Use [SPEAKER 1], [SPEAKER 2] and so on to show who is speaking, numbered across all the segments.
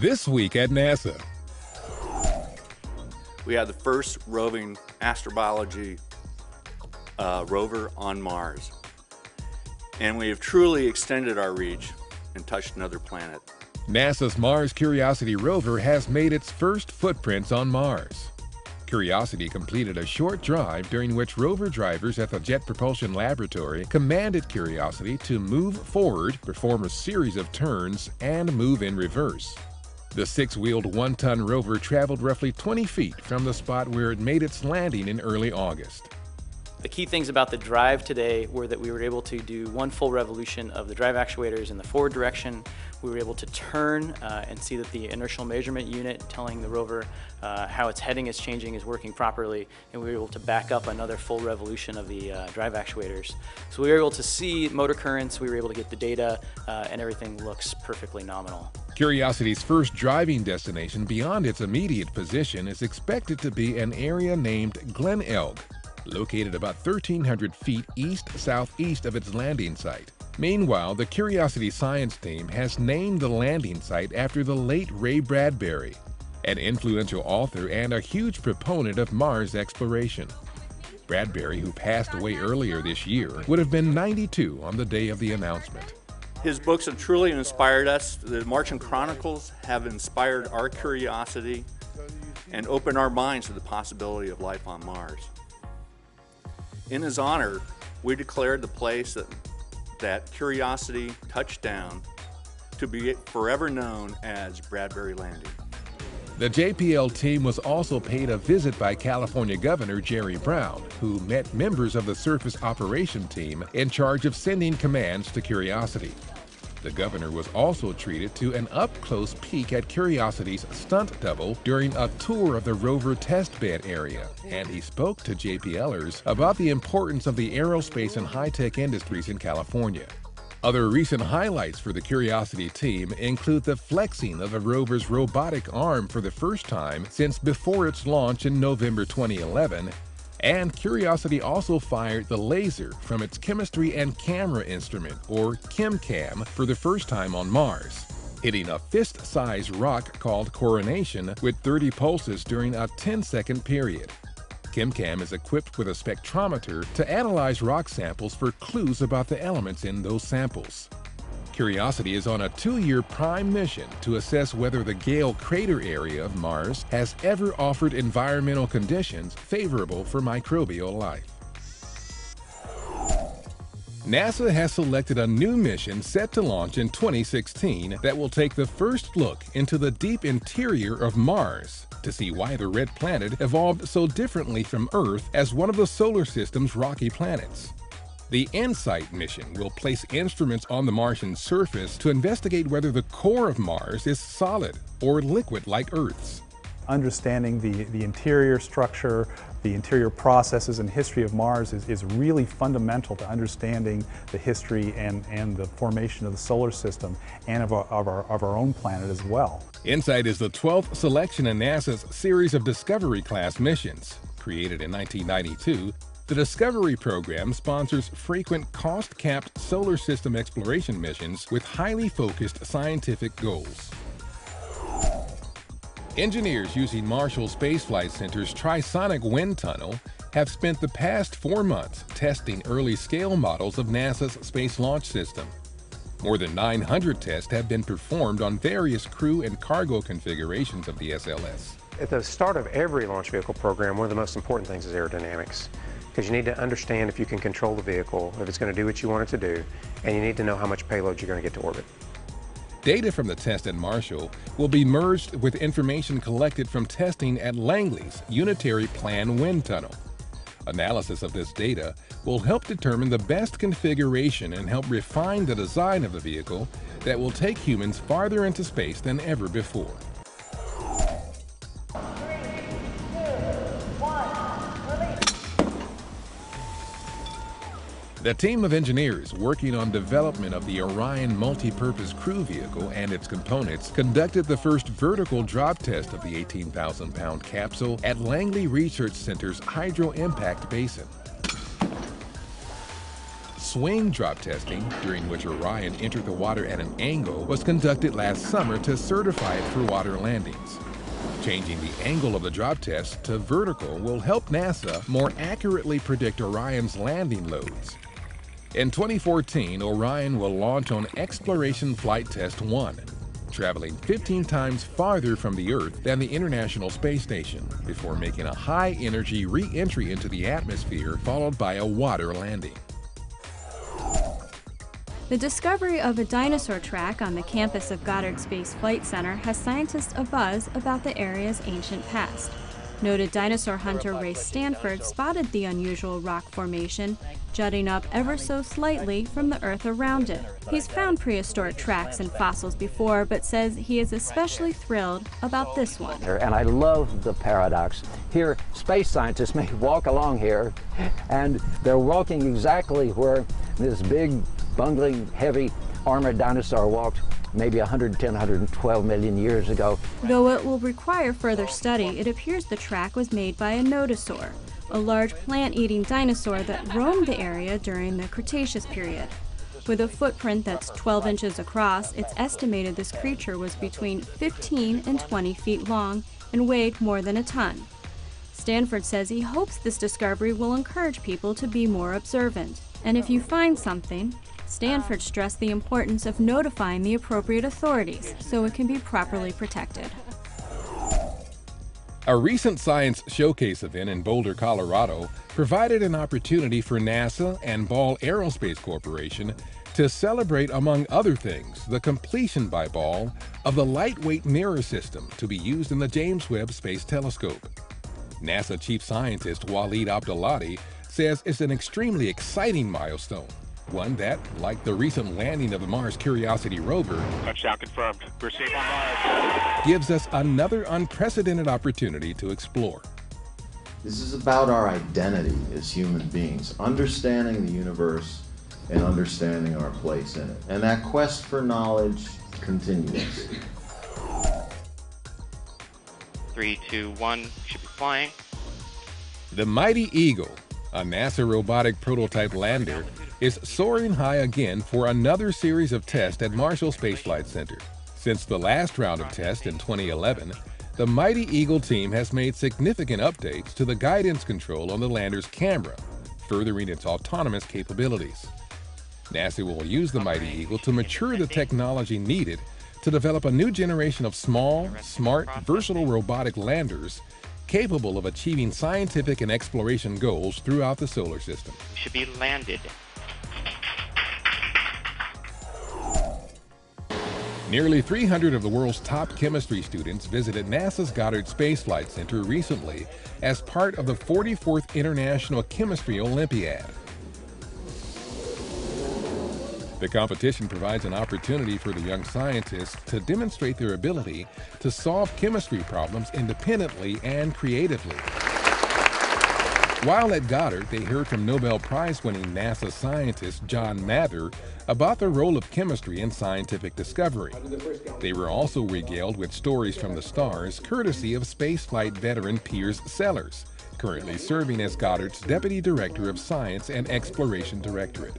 [SPEAKER 1] This week at NASA.
[SPEAKER 2] We had the first roving astrobiology rover on Mars. And we have truly extended our reach and touched another planet.
[SPEAKER 1] NASA's Mars Curiosity rover has made its first footprints on Mars. Curiosity completed a short drive during which rover drivers at the Jet Propulsion Laboratory commanded Curiosity to move forward, perform a series of turns, and move in reverse. The six-wheeled one-ton rover traveled roughly 20 feet from the spot where it made its landing in early August.
[SPEAKER 3] The key things about the drive today were that we were able to do one full revolution of the drive actuators in the forward direction. We were able to turn and see that the inertial measurement unit telling the rover how its heading is changing is working properly, and we were able to back up another full revolution of the drive actuators. So we were able to see motor currents, we were able to get the data, and everything looks perfectly nominal.
[SPEAKER 1] Curiosity's first driving destination beyond its immediate position is expected to be an area named Glen Elg, located about 1,300 feet east-southeast of its landing site. Meanwhile, the Curiosity science team has named the landing site after the late Ray Bradbury, an influential author and a huge proponent of Mars exploration. Bradbury, who passed away earlier this year, would have been 92 on the day of the announcement.
[SPEAKER 2] His books have truly inspired us. The Martian Chronicles have inspired our curiosity and opened our minds to the possibility of life on Mars. In his honor, we declared the place that Curiosity touched down to be forever known as Bradbury Landing.
[SPEAKER 1] The JPL team was also paid a visit by California Governor Jerry Brown, who met members of the surface operation team in charge of sending commands to Curiosity. The governor was also treated to an up-close peek at Curiosity's stunt double during a tour of the rover test bed area, and he spoke to JPLers about the importance of the aerospace and high-tech industries in California. Other recent highlights for the Curiosity team include the flexing of the rover's robotic arm for the first time since before its launch in November 2011, and Curiosity also fired the laser from its chemistry and camera instrument, or ChemCam, for the first time on Mars, hitting a fist-sized rock called Coronation with 30 pulses during a 10-second period. ChemCam is equipped with a spectrometer to analyze rock samples for clues about the elements in those samples. Curiosity is on a 2-year prime mission to assess whether the Gale crater area of Mars has ever offered environmental conditions favorable for microbial life. NASA has selected a new mission set to launch in 2016 that will take the first look into the deep interior of Mars to see why the red planet evolved so differently from Earth as one of the solar system's rocky planets. The InSight mission will place instruments on the Martian surface to investigate whether the core of Mars is solid or liquid like Earth's.
[SPEAKER 4] Understanding the interior structure, the interior processes and history of Mars is really fundamental to understanding the history and the formation of the solar system and of our own planet as well.
[SPEAKER 1] InSight is the 12th selection in NASA's series of Discovery-class missions. Created in 1992, the Discovery program sponsors frequent cost-capped solar system exploration missions with highly focused scientific goals. Engineers using Marshall Space Flight Center's Trisonic Wind Tunnel have spent the past 4 months testing early-scale models of NASA's Space Launch System. More than 900 tests have been performed on various crew and cargo configurations of the SLS.
[SPEAKER 5] At the start of every launch vehicle program, one of the most important things is aerodynamics, because you need to understand if you can control the vehicle, if it's going to do what you want it to do, and you need to know how much payload you're going to get to orbit.
[SPEAKER 1] Data from the test at Marshall will be merged with information collected from testing at Langley's Unitary Plan Wind Tunnel. Analysis of this data will help determine the best configuration and help refine the design of the vehicle that will take humans farther into space than ever before. The team of engineers working on development of the Orion multi-purpose crew vehicle and its components conducted the first vertical drop test of the 18,000-pound capsule at Langley Research Center's Hydro Impact Basin. swing drop testing, during which Orion entered the water at an angle, was conducted last summer to certify it for water landings. Changing the angle of the drop test to vertical will help NASA more accurately predict Orion's landing loads. In 2014, Orion will launch on Exploration Flight Test 1, traveling 15 times farther from the Earth than the International Space Station, before making a high-energy re-entry into the atmosphere followed by a water landing.
[SPEAKER 6] The discovery of a dinosaur track on the campus of Goddard Space Flight Center has scientists abuzz about the area's ancient past. Noted dinosaur hunter Ray Stanford spotted the unusual rock formation, jutting up ever so slightly from the earth around it. He's found prehistoric tracks and fossils before, but says he is especially thrilled about this one.
[SPEAKER 7] And I love the paradox. Here, space scientists may walk along here, and they're walking exactly where this big, bungling, heavy, armored dinosaur walked maybe 110, 112 million years ago.
[SPEAKER 6] Though it will require further study, it appears the track was made by a nodosaur, a large plant-eating dinosaur that roamed the area during the Cretaceous period. With a footprint that's 12 inches across, it's estimated this creature was between 15 and 20 feet long and weighed more than a ton. Stanford says he hopes this discovery will encourage people to be more observant. And if you find something, Stanford stressed the importance of notifying the appropriate authorities so it can be properly protected.
[SPEAKER 1] A recent science showcase event in Boulder, Colorado, provided an opportunity for NASA and Ball Aerospace Corporation to celebrate, among other things, the completion by Ball of the lightweight mirror system to be used in the James Webb Space Telescope. NASA Chief Scientist Waleed Abdullahi says it's an extremely exciting milestone, one that, like the recent landing of the Mars Curiosity rover,
[SPEAKER 8] touchdown confirmed, we're safe on Mars,
[SPEAKER 1] gives us another unprecedented opportunity to explore.
[SPEAKER 9] This is about our identity as human beings, understanding the universe and understanding our place in it. And that quest for knowledge continues.
[SPEAKER 10] 3, 2, 1, should be flying.
[SPEAKER 1] The Mighty Eagle, a NASA robotic prototype lander, is soaring high again for another series of tests at Marshall Space Flight Center. Since the last round of tests in 2011, the Mighty Eagle team has made significant updates to the guidance control on the lander's camera, furthering its autonomous capabilities. NASA will use the Mighty Eagle to mature the technology needed to develop a new generation of small, smart, versatile robotic landers capable of achieving scientific and exploration goals throughout the solar system.
[SPEAKER 10] Should be landed.
[SPEAKER 1] Nearly 300 of the world's top chemistry students visited NASA's Goddard Space Flight Center recently as part of the 44th International Chemistry Olympiad. The competition provides an opportunity for the young scientists to demonstrate their ability to solve chemistry problems independently and creatively. While at Goddard, they heard from Nobel Prize-winning NASA scientist John Mather about the role of chemistry in scientific discovery. They were also regaled with stories from the stars, courtesy of spaceflight veteran Piers Sellers, currently serving as Goddard's Deputy Director of Science and Exploration Directorate.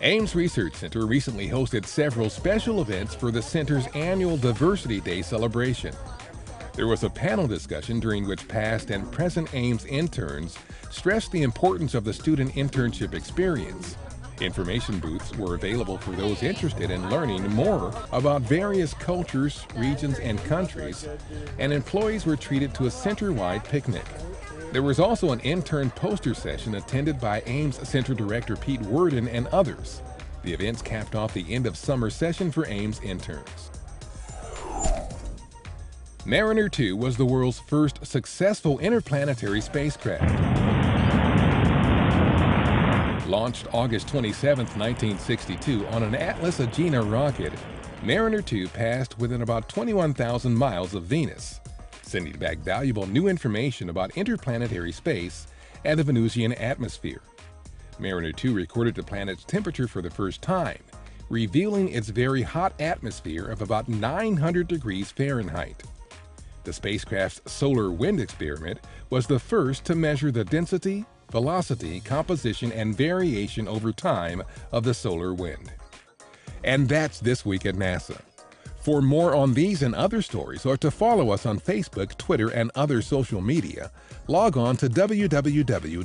[SPEAKER 1] Ames Research Center recently hosted several special events for the center's annual Diversity Day celebration. There was a panel discussion during which past and present Ames interns stressed the importance of the student internship experience. Information booths were available for those interested in learning more about various cultures, regions, and countries, and employees were treated to a center-wide picnic. There was also an intern poster session attended by Ames Center Director Pete Worden and others. The events capped off the end of summer session for Ames interns. Mariner 2 was the world's first successful interplanetary spacecraft. Launched August 27, 1962 on an Atlas Agena rocket, Mariner 2 passed within about 21,000 miles of Venus, sending back valuable new information about interplanetary space and the Venusian atmosphere. Mariner 2 recorded the planet's temperature for the first time, revealing its very hot atmosphere of about 900 degrees Fahrenheit. The spacecraft's solar wind experiment was the first to measure the density, velocity, composition, and variation over time of the solar wind. And that's This Week at NASA. For more on these and other stories, or to follow us on Facebook, Twitter, and other social media, log on to www.nasa.gov.